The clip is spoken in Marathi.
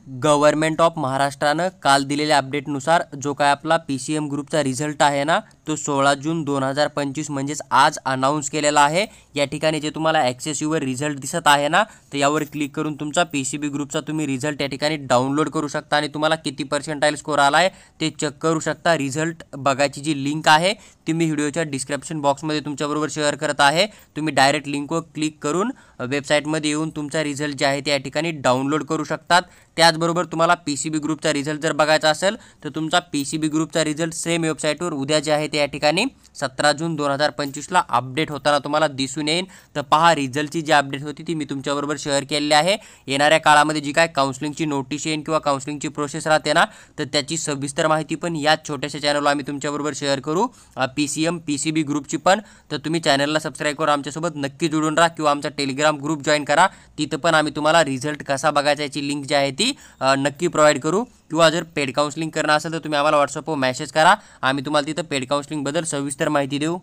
गव्हर्नमेंट ऑफ महाराष्ट्रानं काल दिलेल्या अपडेटनुसार जो काय आपला PCM ग्रुपचा रिझल्ट आहे ना, तो 16 जून 2025 म्हणजेच आज अनाऊन्स केलेला आहे। या ठिकाणी जे तुम्हाला ॲक्सेस यूवर रिझल्ट दिसत आहे ना, तर यावर क्लिक करून तुमचा PCB ग्रुपचा तुम्ही रिझल्ट या ठिकाणी डाउनलोड करू शकता आणि तुम्हाला किती पर्सेंटाइल स्कोर आला आहे ते चेक करू शकता। रिझल्ट बघायची जी लिंक आहे ती मी व्हिडिओच्या डिस्क्रिप्शन बॉक्समध्ये तुमच्याबरोबर शेअर करत आहे। तुम्ही डायरेक्ट लिंकवर क्लिक करून वेबसाईटमध्ये येऊन तुमचा रिझल्ट जे आहे ते या ठिकाणी डाउनलोड करू शकतात। त्याचबरोबर तुम्हाला PCB ग्रुपचा रिझल्ट जर बघायचा असेल तर तुमचा PCB ग्रुपचा रिझल्ट सेम वेबसाईटवर उद्या जे आहे ते या ठिकाणी 17 जून 2025 ला अपडेट होताना तुम्हाला दिसून येईल। तर पहा, रिझल्टची जी अपडेट होती ती मी तुमच्याबरोबर शेअर केलेली आहे। येणाऱ्या काळामध्ये जी काय काउन्सिलिंगची नोटीस येईल किंवा काउन्सिलिंगची प्रोसेस राहते ना, तर त्याची सविस्तर माहिती पण या छोट्याशा चॅनलला आम्ही तुमच्याबरोबर शेअर करू। PCM PCB ग्रुपची पण, तर तुम्ही चॅनलला सबस्क्राईब करून आमच्यासोबत नक्की जोडून राहा किंवा आमचा टेलिग्राम ग्रुप जॉईन करा। तिथं पण आम्ही तुम्हाला रिझल्ट कसा बघायचा याची लिंक जी आहे ती नक्की प्रोव्हाइड करू। किंवा जर पेड काउन्सिलिंग करणं असेल तर तुम्ही आम्हाला व्हॉट्सअपवर मेसेज करा, आम्ही तुम्हाला तिथं पेड काउन्सिलिंग बद्दल सविस्तर माहिती देऊ।